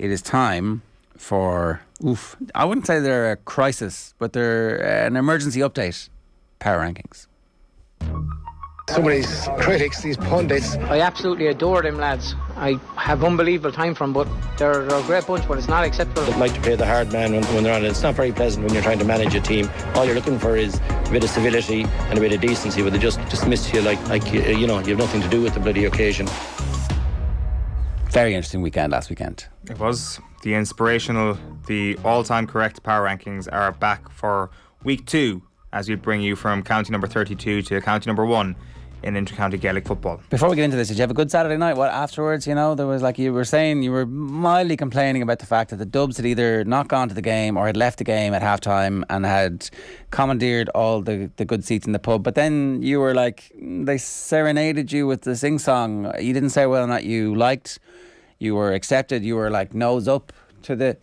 it is time for, I wouldn't say they're a crisis, but they're an emergency update. Power rankings. Some of these critics, these pundits, I absolutely adore them lads. I have unbelievable time for them, but they're a great bunch, but it's not acceptable. They'd like to play the hard man when they're on it. It's not very pleasant when you're trying to manage a team. All you're looking for is a bit of civility and a bit of decency, but they just miss you like you know, you have nothing to do with the bloody occasion. Very interesting weekend last weekend. It was. The inspirational, the all-time correct power rankings are back for week 2 as we bring you from county number 32 to county number 1 in inter-county Gaelic football. Before we get into this, did you have a good Saturday night? What afterwards, you know, there was, like you were saying, you were mildly complaining about the fact that the Dubs had either not gone to the game or had left the game at half-time and had commandeered all the good seats in the pub. But then you were like, they serenaded you with the sing-song. You didn't say whether or not you liked, you were accepted, you were like nose up to the...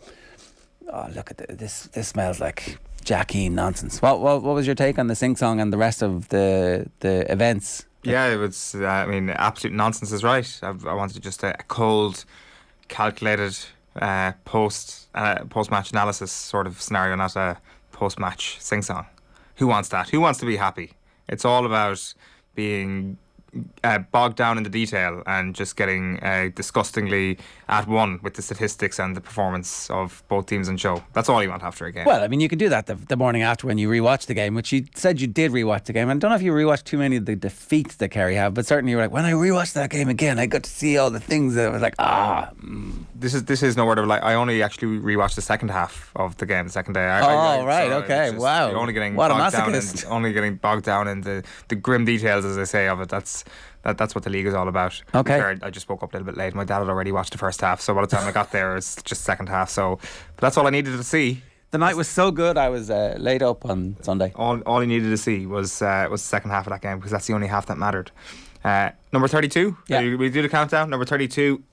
Oh, look at this smells like Jackie nonsense. What was your take on the sing-song and the rest of the events? Yeah, it was, absolute nonsense is right. I wanted just a cold, calculated post-match analysis sort of scenario, not a post-match sing-song. Who wants that? Who wants to be happy? It's all about being bogged down in the detail and just getting disgustingly at one with the statistics and the performance of both teams on show. That's all you want after a game. Well, I mean, you could do that the morning after when you rewatch the game, which you said you did rewatch the game. I don't know if you rewatched too many of the defeats that Kerry have, but certainly you were like, when I rewatched that game again, I got to see all the things that I was like, This is no word of like. I only actually rewatched the second half of the game, the second day. Okay, wow. Only getting what bogged a masochist. only getting bogged down in the grim details, as they say, of it. That's what the league is all about. Okay. Fair, I just woke up a little bit late. My dad had already watched the first half, so by the time I got there, it's just second half. So, but that's all I needed to see. The night was so good, I was laid up on Sunday. All he needed to see was the second half of that game, because that's the only half that mattered. Number 32. Yeah. We do the countdown. Number 32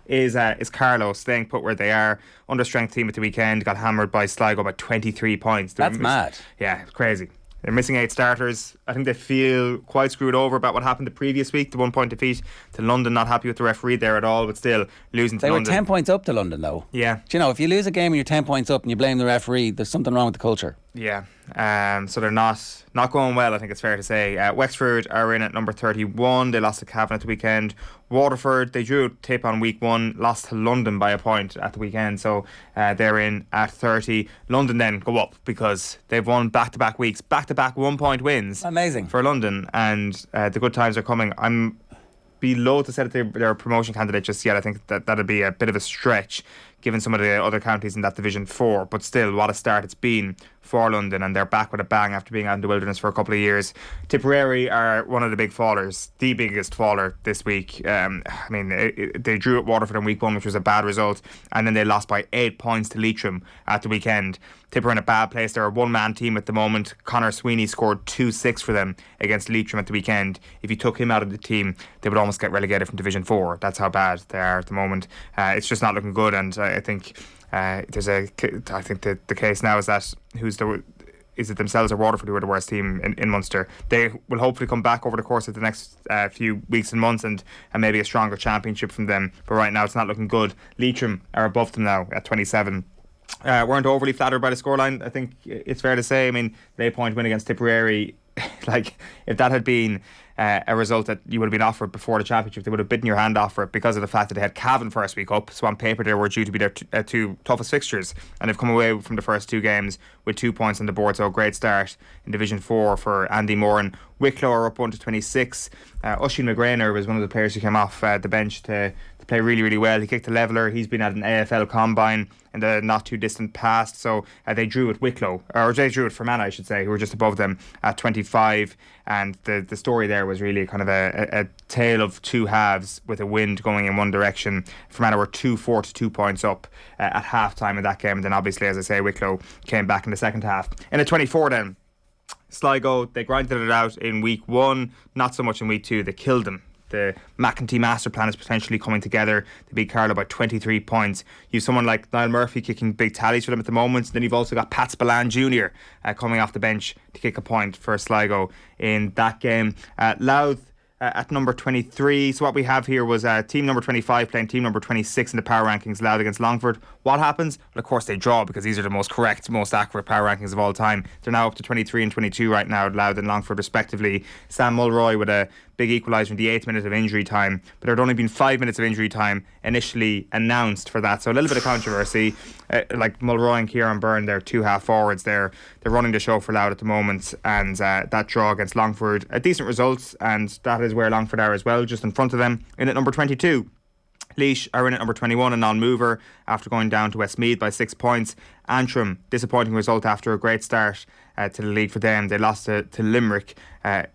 is Carlow, staying put where they are. Understrength team at the weekend, got hammered by Sligo by 23 points. That's mad. Yeah, crazy. They're missing 8 starters. I think they feel quite screwed over about what happened the previous week, the 1-point defeat to London. Not happy with the referee there at all, but still losing to London. They were 10 points up to London, though. Yeah. Do you know, if you lose a game and you're 10 points up and you blame the referee, there's something wrong with the culture. Yeah. So they're not going well, I think it's fair to say. Wexford are in at number 31. They lost to Cavan at the weekend. Waterford, they drew a tip on week 1, lost to London by a point at the weekend, so they're in at 30. London then go up because they've won back-to-back weeks, back-to-back 1-point wins. Amazing. For London, and the good times are coming. I'm below to say that they're a promotion candidate just yet. I think that'd be a bit of a stretch given some of the other counties in that Division 4, but still, what a start it's been for London, and they're back with a bang after being out in the wilderness for a couple of years. Tipperary are one of the big fallers, the biggest faller this week. They drew at Waterford in week 1, which was a bad result, and then they lost by 8 points to Leitrim at the weekend. Tipper in a bad place. They're a one-man team at the moment. Conor Sweeney scored 2-6 for them against Leitrim at the weekend. If you took him out of the team, they would almost get relegated from Division 4. That's how bad they are at the moment. It's just not looking good, and I think the case now is that is it themselves or Waterford who are the worst team in Munster. They will hopefully come back over the course of the next few weeks and months and maybe a stronger championship from them, but right now it's not looking good. Leitrim are above them now at 27. Weren't overly flattered by the scoreline, I think it's fair to say. I mean, the 8-point win against Tipperary, like, if that had been a result that you would have been offered before the championship, they would have bitten your hand off for it because of the fact that they had Cavan first week up, so on paper they were due to be their two toughest fixtures, and they've come away from the first 2 games with 2 points on the board, so a great start in Division 4 for Andy Moran. Wicklow are up 1-26. Oisin McGrainer was one of the players who came off the bench to play really, really well. He kicked a leveller. He's been at an AFL combine in the not too distant past, so they drew at Wicklow, or they drew at Fermanagh, I should say, who were just above them at 25, and the story there was really kind of a tale of two halves with a wind going in one direction. Fermanagh were 2-4 to 2 points up at half time in that game, and then obviously, as I say, Wicklow came back in the second half. In at 24 then, Sligo, they grinded it out in week 1, not so much in week 2. They killed them. The McEntee master plan is potentially coming together. They beat Carlow by 23 points. You've someone like Niall Murphy kicking big tallies for them at the moment. And then you've also got Pat Spillane Jr. Coming off the bench to kick a point for Sligo in that game. Louth at number 23. So what we have here was team number 25 playing team number 26 in the power rankings, Louth against Longford. What happens? Well, of course they draw, because these are the most correct, most accurate power rankings of all time. They're now up to 23 and 22 right now, Louth and Longford respectively. Sam Mulroy with a big equaliser in the 8th minute of injury time, but there had only been 5 minutes of injury time initially announced for that, so a little bit of controversy. Like Mulroy and Kieran Byrne, they're two half forwards, they're running the show for Louth at the moment, and that draw against Longford, a decent result, and that is where Longford are as well, just in front of them. In at number 22, Laois are in at number 21, a non-mover, after going down to Westmeath by 6 points. Antrim, disappointing result after a great start to the league for them. They lost to Limerick,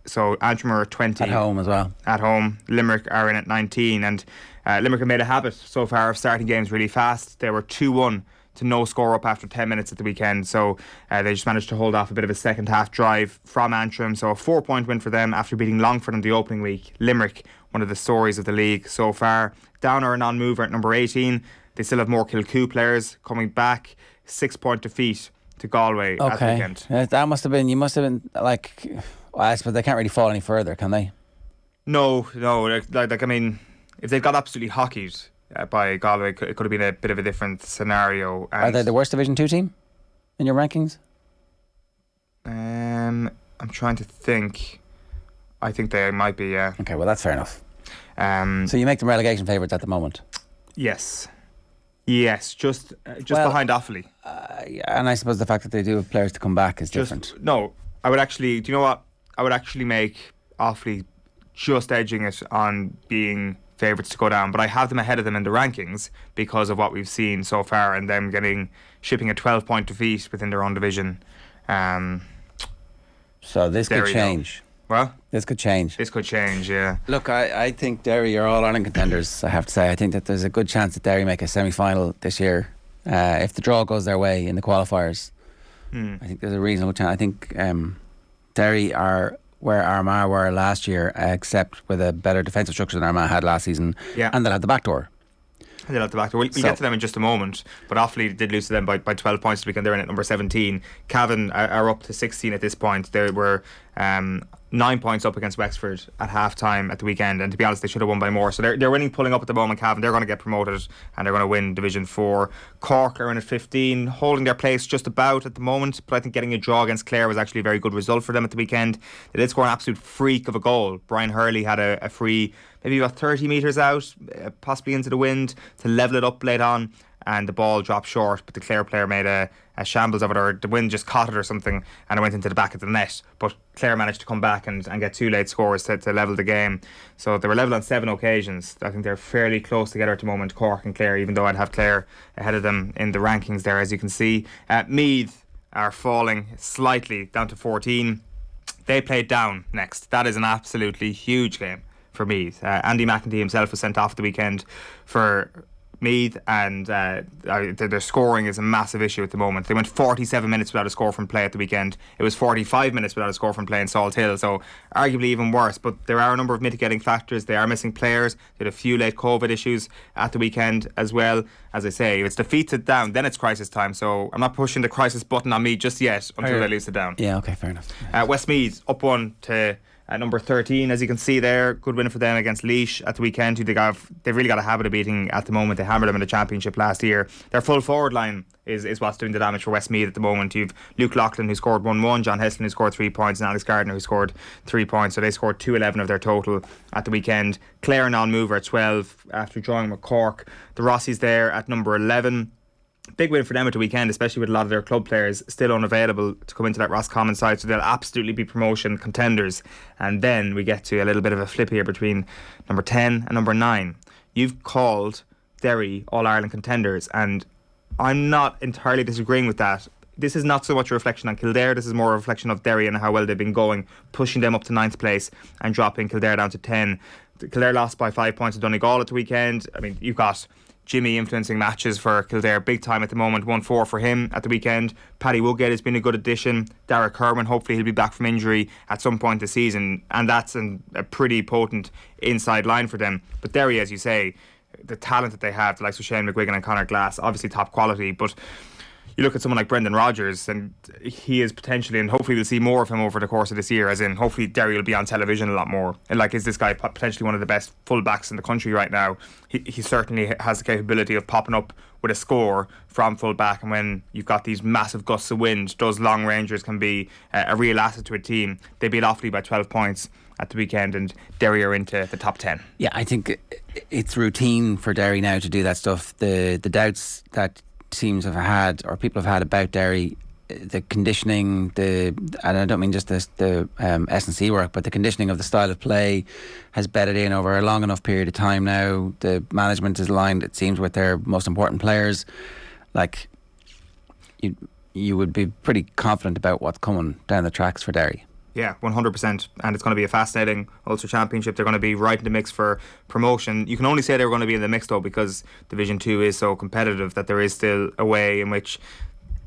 so Antrim are at 20. At home as well. At home. Limerick are in at 19, and Limerick have made a habit so far of starting games really fast. They were 2-1 to no score up after 10 minutes at the weekend, so they just managed to hold off a bit of a second half drive from Antrim. So a 4-point win for them after beating Longford in the opening week. Limerick, one of the stories of the league so far. Down are a non-mover at number 18. They still have more Kilcoo players coming back. 6-point defeat to Galway at the weekend. That must have been, you must have been like, well, I suppose they can't really fall any further, can they? No. Like I mean, if they got absolutely hockeyed by Galway, it could have been a bit of a different scenario. And are they the worst Division 2 team in your rankings? I'm trying to think. I think they might be, yeah. Okay, well, that's fair enough. So you make them relegation favourites at the moment? Yes, just behind Offaly. Yeah, and I suppose the fact that they do have players to come back is different. No, I would actually, do you know what? I would actually make Offaly just edging it on being favourites to go down, but I have them ahead of them in the rankings because of what we've seen so far, and them shipping a 12-point defeat within their own division. So this could change. Well, this could change. Yeah. Look, I think Derry are all Ireland contenders, I have to say. I think that there's a good chance that Derry make a semi-final this year. If the draw goes their way in the qualifiers, I think there's a reasonable chance. I think Derry are where Armagh were last year, except with a better defensive structure than Armagh had last season. Yeah. And they'll have the back door. We'll get to them in just a moment, but Offaly did lose to them by 12 points this weekend. They're in at number 17. Cavan are up to 16 at this point. They were 9 points up against Wexford at half time at the weekend, and to be honest, they should have won by more. So they're winning, pulling up at the moment. Cavan, they're going to get promoted and they're going to win Division 4. Cork are in at 15, holding their place just about at the moment, but I think getting a draw against Clare was actually a very good result for them at the weekend. They did score an absolute freak of a goal. Brian Hurley had a free, maybe about 30 metres out, possibly into the wind, to level it up late on, and the ball dropped short, but the Clare player made a shambles of it, or the wind just caught it or something, and it went into the back of the net. But Clare managed to come back and get 2 late scores to level the game. So they were level on 7 occasions. I think they're fairly close together at the moment, Cork and Clare, even though I'd have Clare ahead of them in the rankings there, as you can see. Meath are falling slightly down to 14. They played Down next. That is an absolutely huge game for Meath. Andy McEntee himself was sent off the weekend for Meath, and their scoring is a massive issue at the moment. They went 47 minutes without a score from play at the weekend. It was 45 minutes without a score from play in Salt Hill, so arguably even worse. But there are a number of mitigating factors. They are missing players. They had a few late COVID issues at the weekend as well. As I say, if it's defeated Down, then it's crisis time. So I'm not pushing the crisis button on Meath just yet until they lose it Down. Yeah, okay, fair enough. Westmeath up 1 to number 13, as you can see there. Good win for them against Laois at the weekend, who they've really got a habit of beating at the moment. They hammered them in the championship last year. Their full forward line is what's doing the damage for Westmeath at the moment. You've Luke Loughlin, who scored 1-1, John Heslin, who scored 3 points, and Alex Gardner, who scored 3 points. So they scored 2-11 of their total at the weekend. Clare non-mover at 12 after drawing with Cork. The Rossies there at number 11. Big win for them at the weekend, especially with a lot of their club players still unavailable to come into that Roscommon side, so they'll absolutely be promotion contenders. And then we get to a little bit of a flip here between number 10 and number 9. You've called Derry All-Ireland contenders, and I'm not entirely disagreeing with that. This is not so much a reflection on Kildare, this is more a reflection of Derry and how well they've been going, pushing them up to 9th place and dropping Kildare down to 10. Kildare lost by 5 points to Donegal at the weekend. I mean, you've got Jimmy influencing matches for Kildare big time at the moment. 1-4 for him at the weekend. Paddy Woodgate has been a good addition. Derek Kerwin, hopefully he'll be back from injury at some point this season, and that's a pretty potent inside line for them. But Derry, as you say, the talent that they have, the likes of Shane McGuigan and Conor Glass, obviously top quality, but you look at someone like Brendan Rodgers, and he is potentially, and hopefully we'll see more of him over the course of this year, as in hopefully Derry will be on television a lot more. And like, is this guy potentially one of the best full-backs in the country right now? He certainly has the capability of popping up with a score from full-back, and when you've got these massive gusts of wind, those long rangers can be a real asset to a team. They beat Offaly by 12 points at the weekend, and Derry are into the top 10. Yeah, I think it's routine for Derry now to do that stuff. The doubts that teams have had, or people have had about Derry, the conditioning, and I don't mean just the S&C work, but the conditioning of the style of play has bedded in over a long enough period of time now. The management is aligned, it seems, with their most important players. Like, you would be pretty confident about what's coming down the tracks for Derry. Yeah, 100%. And it's going to be a fascinating Ulster Championship. They're going to be right in the mix for promotion. You can only say they're going to be in the mix, though, because Division 2 is so competitive that there is still a way in which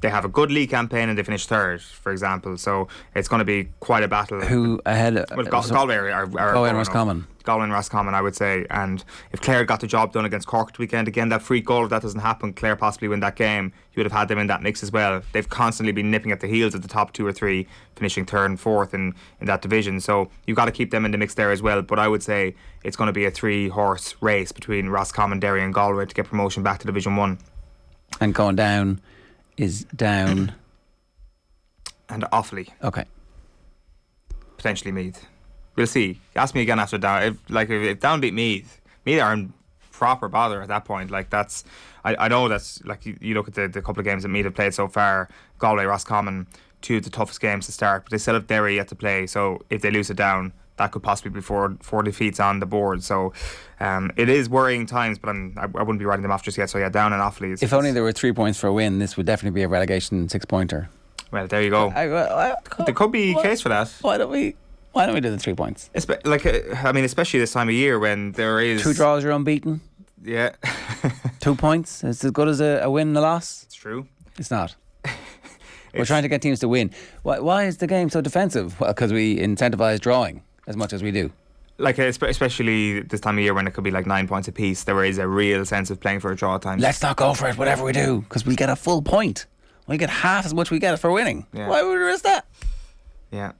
they have a good league campaign and they finish third, for example. So it's going to be quite a battle. Who ahead? Well, Galway are Galway and Roscommon. Galway and Roscommon, I would say. And if Clare got the job done against Cork the weekend, again, that free goal, if that doesn't happen, Clare possibly win that game, you would have had them in that mix as well. They've constantly been nipping at the heels of the top 2 or 3, finishing third and fourth in that division. So you've got to keep them in the mix there as well. But I would say it's going to be a 3-horse race between Roscommon, Derry and Galway to get promotion back to Division 1. And going down is Down and Offaly. Okay. Potentially Meath. We'll see. Ask me again after Down. If Down beat Meath are in proper bother at that point. Like, that's, I know that's, like, you look at the couple of games that Meath have played so far, Galway, Roscommon, 2 of the toughest games to start, but they still have Derry yet to play. So if they lose it Down, that could possibly be four defeats on the board. So it is worrying times, but I wouldn't be writing them off just yet. So yeah, Down and Offaly. If only there were 3 points for a win, this would definitely be a relegation 6-pointer. Well, there you go. There could be a case for that. Why don't we do the 3 points? Especially this time of year when there is 2 draws, you're unbeaten. Yeah. 2 points. It's as good as a win and a loss. It's true. It's not. We're trying to get teams to win. Why is the game so defensive? Well, because we incentivise drawing as much as we do. Like, especially this time of year when it could be like 9 points apiece, there is a real sense of playing for a draw at times. Let's not go for it, whatever we do, because we get a full point. We get half as much we get for winning. Yeah. Why would we risk that? Yeah.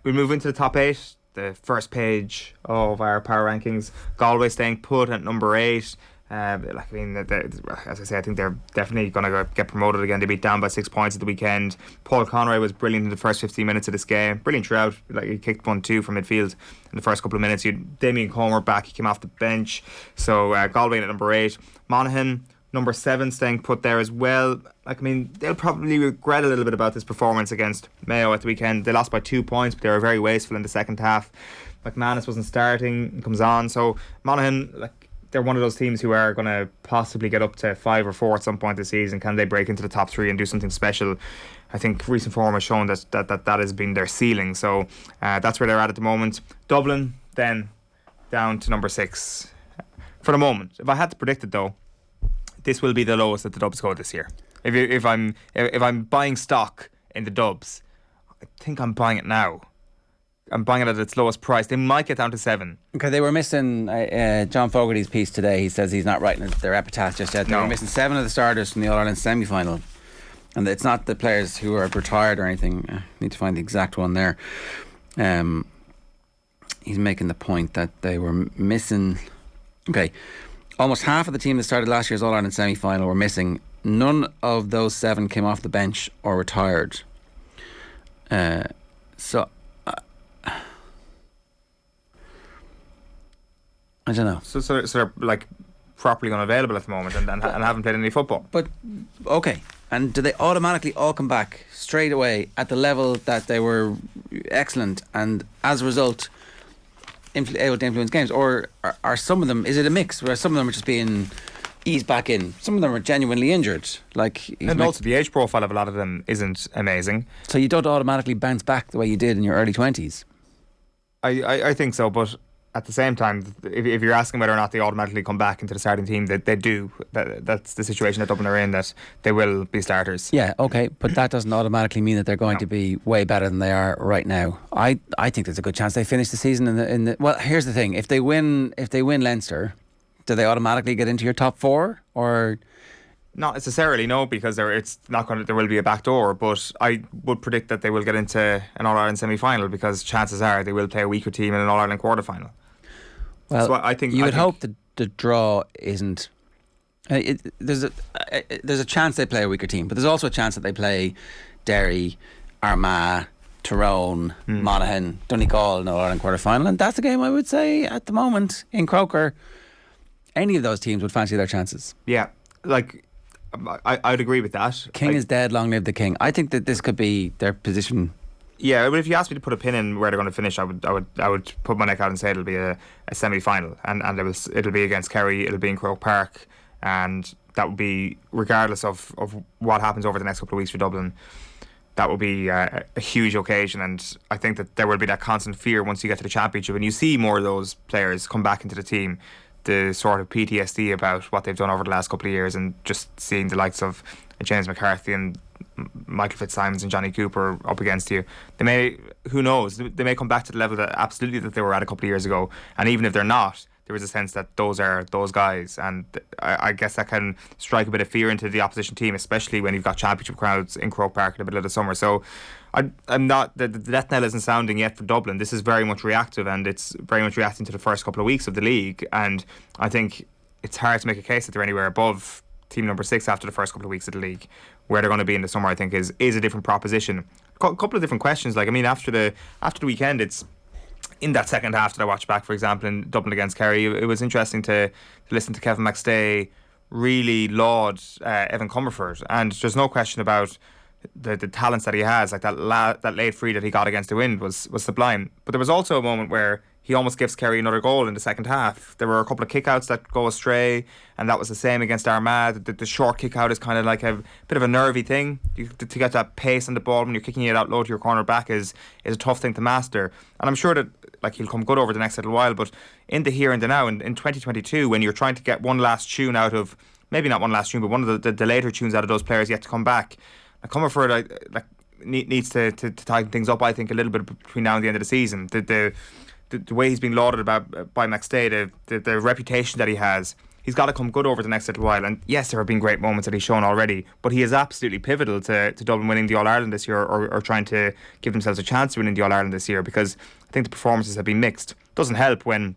We move into the top 8, the first page of our power rankings. Galway staying put at number 8. As I say, I think they're definitely going to get promoted again. They beat Down by 6 points at the weekend. Paul Conroy was brilliant in the first 15 minutes of this game. Brilliant throughout. Like, he kicked 1-2 from midfield in the first couple of minutes. You had Damien Comer back. He came off the bench. So Galway at number 8. Monaghan, number 7, staying put there as well. They'll probably regret a little bit about this performance against Mayo at the weekend. They lost by 2 points, but they were very wasteful in the second half. McManus wasn't starting, comes on. So Monaghan, they're one of those teams who are going to possibly get up to 5 or 4 at some point this season. Can they break into the top 3 and do something special? I think recent form has shown that has been their ceiling. So that's where they're at the moment. Dublin then down to number 6 for the moment. If I had to predict it, though, this will be the lowest that the Dubs go this year. If I'm buying stock in the Dubs, I think I'm buying it now. I'm buying it at its lowest price. They might get down to 7. Okay, they were missing John Fogarty's piece today. He says he's not writing their epitaph just yet. They were missing 7 of the starters from the All-Ireland semi-final. And it's not the players who are retired or anything. I need to find the exact one there. He's making the point that they were missing... Okay, almost half of the team that started last year's All-Ireland semi-final were missing. None of those 7 came off the bench or retired. I don't know. So they're like properly unavailable at the moment and haven't played any football. But okay, and do they automatically all come back straight away at the level that they were excellent and as a result able to influence games, or are some of them? Is it a mix where some of them are just being eased back in? Some of them are genuinely injured. Also the age profile of a lot of them isn't amazing. So you don't automatically bounce back the way you did in your early 20s. I think so, but at the same time, if you're asking whether or not they automatically come back into the starting team, they do. That's the situation that Dublin are in, that they will be starters. Yeah, okay, but that doesn't automatically mean that they're going to be way better than they are right now. I think there's a good chance they finish the season in the. Well, here's the thing: if they win Leinster, do they automatically get into your top 4, or Not necessarily, no, because it's not going. There will be a back door, but I would predict that they will get into an All-Ireland semi-final, because chances are they will play a weaker team in an All-Ireland quarter-final. Well, so I think you would hope that the draw isn't. There's a chance they play a weaker team, but there's also a chance that they play Derry, Armagh, Tyrone, Monaghan, Donegal in the All-Ireland quarter-final, and that's a game I would say at the moment in Croker, any of those teams would fancy their chances. Yeah, like I'd agree with that. King is dead, long live the king. I think that this could be their position. Yeah, but if you asked me to put a pin in where they're going to finish, I would put my neck out and say it'll be a semi-final, and it'll be against Kerry, it'll be in Croke Park, and that would be, regardless of what happens over the next couple of weeks for Dublin, that will be a huge occasion. And I think that there will be that constant fear once you get to the championship and you see more of those players come back into the team, the sort of PTSD about what they've done over the last couple of years, and just seeing the likes of James McCarthy and Michael Fitzsimons and Johnny Cooper up against you. They may, who knows, they may come back to the level that absolutely that they were at a couple of years ago, and even if they're not, there is a sense that those are those guys, and I guess that can strike a bit of fear into the opposition team, especially when you've got championship crowds in Croke Park in the middle of the summer. So I'm not, the death knell isn't sounding yet for Dublin. This is very much reactive, and it's very much reacting to the first couple of weeks of the league, and I think it's hard to make a case that they're anywhere above team number 6 after the first couple of weeks of the league. Where they're going to be in the summer, I think, is a different proposition. A couple of different questions. Like, I mean, after the weekend, it's in that second half that I watched back, for example, in Dublin against Kerry, it was interesting to listen to Kevin McStay really laud Evan Comerford, and there's no question about the talents that he has. Like that late free that he got against the Wind was sublime. But there was also a moment where he almost gives Kerry another goal in the second half. There were a couple of kickouts that go astray, and that was the same against Armagh. The short kick out is kind of like a bit of a nervy thing. To get that pace on the ball when you're kicking it out low to your corner back is a tough thing to master. And I'm sure that he'll come good over the next little while, but in the here and the now, in 2022, when you're trying to get one last tune out of, maybe not one last tune, but one of the later tunes out of those players yet to come back, Comerford needs to tighten things up, I think, a little bit between now and the end of the season. The way he's been lauded about by McStay, the reputation that he has, he's got to come good over the next little while. And yes, there have been great moments that he's shown already, but he is absolutely pivotal to Dublin winning the All-Ireland this year, or trying to give themselves a chance to winning the All-Ireland this year, because I think the performances have been mixed. Doesn't help when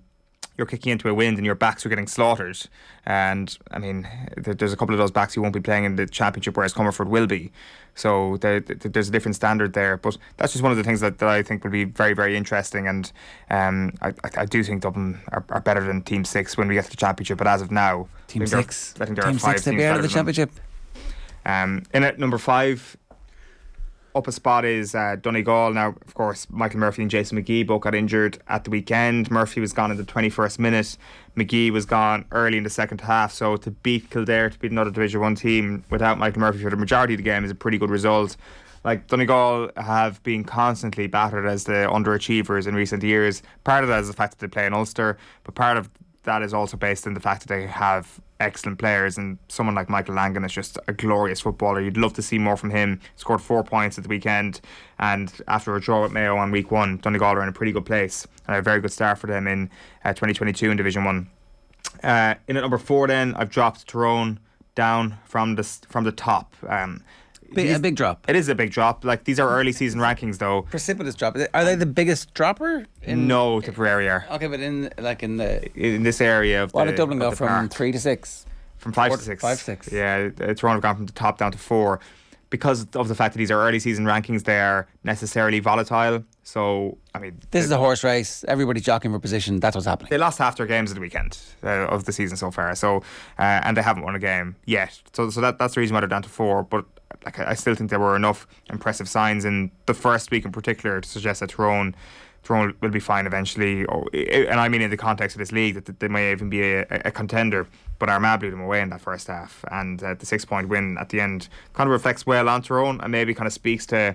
you're kicking into a wind and your backs are getting slaughtered. And I mean, there's a couple of those backs who won't be playing in the championship, whereas Comerford will be. So there's a different standard there. But that's just one of the things that I think will be very, very interesting. And I do think Dublin are better than Team 6 when we get to the championship. But as of now, Team 6, I think there are 5 teams they'll be out of the championship. In at number 5. Up a spot is Donegal. Now, of course, Michael Murphy and Jason McGee both got injured at the weekend. Murphy was gone in the 21st minute. McGee was gone early in the second half. So to beat Kildare, to beat another Division 1 team without Michael Murphy for the majority of the game is a pretty good result. Like, Donegal have been constantly battered as the underachievers in recent years. Part of that is the fact that they play in Ulster, but part of that is also based in the fact that they have excellent players, and someone like Michael Langan is just a glorious footballer. You'd love to see more from him. Scored 4 points at the weekend, and after a draw with Mayo on week 1, Donegal are in a pretty good place, and a very good start for them in 2022 in Division 1. In at number 4 then, I've dropped Tyrone down from the top. A big drop. It is a big drop. Like, these are early season rankings, though. Precipitous drop. Are they the biggest dropper? No, Tipperary are. Okay, but in this area of what did Dublin go from park. 3 to 6? From 5 to 6. 5 to 6. Yeah, Tyrone have gone from the top down to 4. Because of the fact that these are early season rankings, they are necessarily volatile. So, I mean, this is a horse race. Everybody's jockeying for position. That's what's happening. They lost half their games at the weekend of the season so far. So, and they haven't won a game yet. So that's the reason why they're down to 4. But I still think there were enough impressive signs in the first week in particular to suggest that Tyrone will be fine eventually. And I mean, in the context of this league, that they may even be a contender. But Armagh blew them away in that first half, and the 6-point win at the end kind of reflects well on Tyrone, and maybe kind of speaks to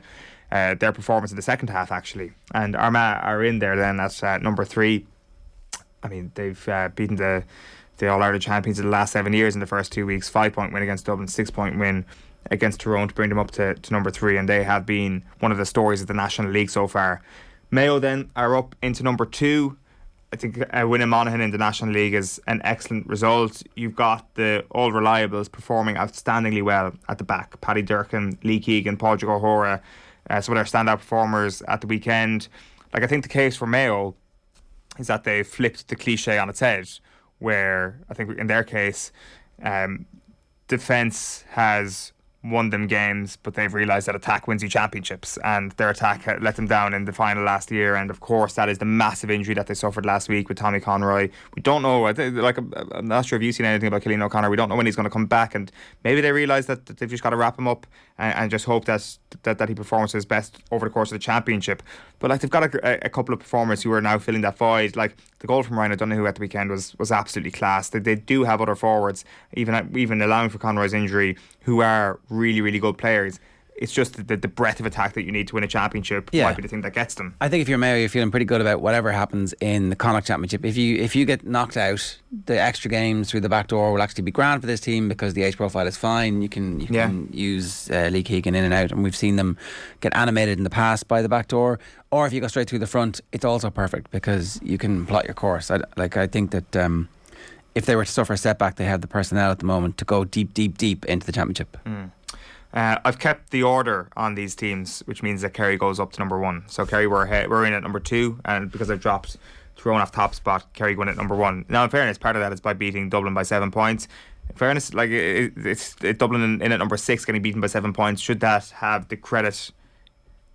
their performance in the second half, actually. And Armagh are in there then at number 3. I mean, they've beaten the All-Ireland champions in the last 7 years in the first 2 weeks. 5-point win against Dublin, 6-point win against Tyrone to bring them up to number 3, and they have been one of the stories of the National League so far. Mayo then are up into number 2. I think winning Monaghan in the National League is an excellent result. You've got the old reliables performing outstandingly well at the back. Paddy Durkin, Lee Keegan, Paul O'Hora, some of their standout performers at the weekend. Like, I think the case for Mayo is that they flipped the cliche on its head, where I think in their case, defence has won them games, but they've realised that attack wins you championships, and their attack let them down in the final last year. And of course that is the massive injury that they suffered last week with Tommy Conroy. We don't know, I'm not sure if you've seen anything about Cillian O'Connor. We don't know when he's going to come back, and maybe they realise that they've just got to wrap him up and just hope that he performs his best over the course of the championship. But like, they've got a couple of performers who are now filling that void. Like, the goal from Ryan O'Donoghue at the weekend was absolutely class. They do have other forwards, even allowing for Conroy's injury, who are really, really good players. It's just the breadth of attack that you need to win a championship might be the thing that gets them. I think if you're Mayo, you're feeling pretty good about whatever happens in the Connacht Championship. If you get knocked out, the extra games through the back door will actually be grand for this team, because the age profile is fine. You can use Lee Keegan in and out, and we've seen them get animated in the past by the back door. Or if you go straight through the front, it's also perfect, because you can plot your course. I think that if they were to suffer a setback, they have the personnel at the moment to go deep into the championship. I've kept the order on these teams, which means that Kerry goes up to number 1. So Kerry we're in at number 2, and because they've dropped Tyrone off top spot, Kerry go in at number 1. Now, in fairness, part of that is by beating Dublin by 7 points. In fairness, like, it's Dublin in at number 6 getting beaten by 7 points. Should that have the credit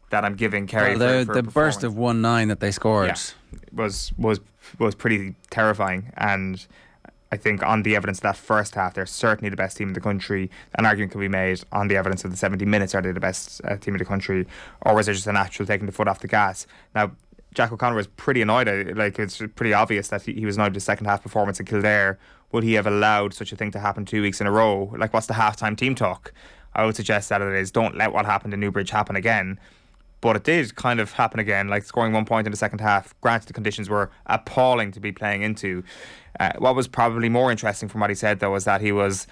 that I'm giving Kerry? The burst of 1-9 that they scored was pretty terrifying, and I think on the evidence of that first half, they're certainly the best team in the country. An argument can be made on the evidence of the 70 minutes, are they the best team in the country, or was it just a natural taking the foot off the gas? Now, Jack O'Connor was pretty annoyed. Like, it's pretty obvious that he was annoyed with the second half performance in Kildare. Would he have allowed such a thing to happen 2 weeks in a row? Like, what's the halftime team talk? I would suggest that it is, don't let what happened in Newbridge happen again. But it did kind of happen again, like scoring 1 point in the second half. Granted, the conditions were appalling to be playing into. What was probably more interesting from what he said, though, was that he was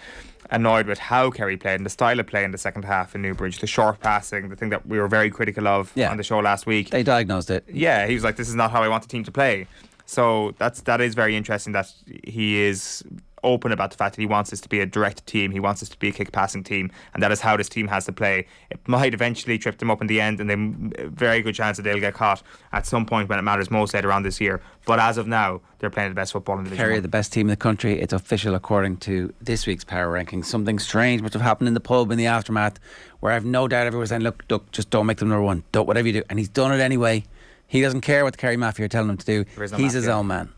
annoyed with how Kerry played and the style of play in the second half in Newbridge, the short passing, the thing that we were very critical of on the show last week. They diagnosed it. Yeah, he was like, this is not how I want the team to play. So that is very interesting that he is open about the fact that he wants this to be a direct team, he wants this to be a kick passing team, and that is how this team has to play. It might eventually trip them up in the end, and then very good chance that they'll get caught at some point when it matters most later on this year. But as of now, they're playing the best football in the division. Kerry are the best team in the country. It's official according to this week's power rankings. Something strange must have happened in the pub in the aftermath, where I've no doubt everyone was saying, look, just don't make them number 1, don't, whatever you do. And he's done it anyway. He doesn't care what the Kerry Mafia are telling him to do. He's his own man.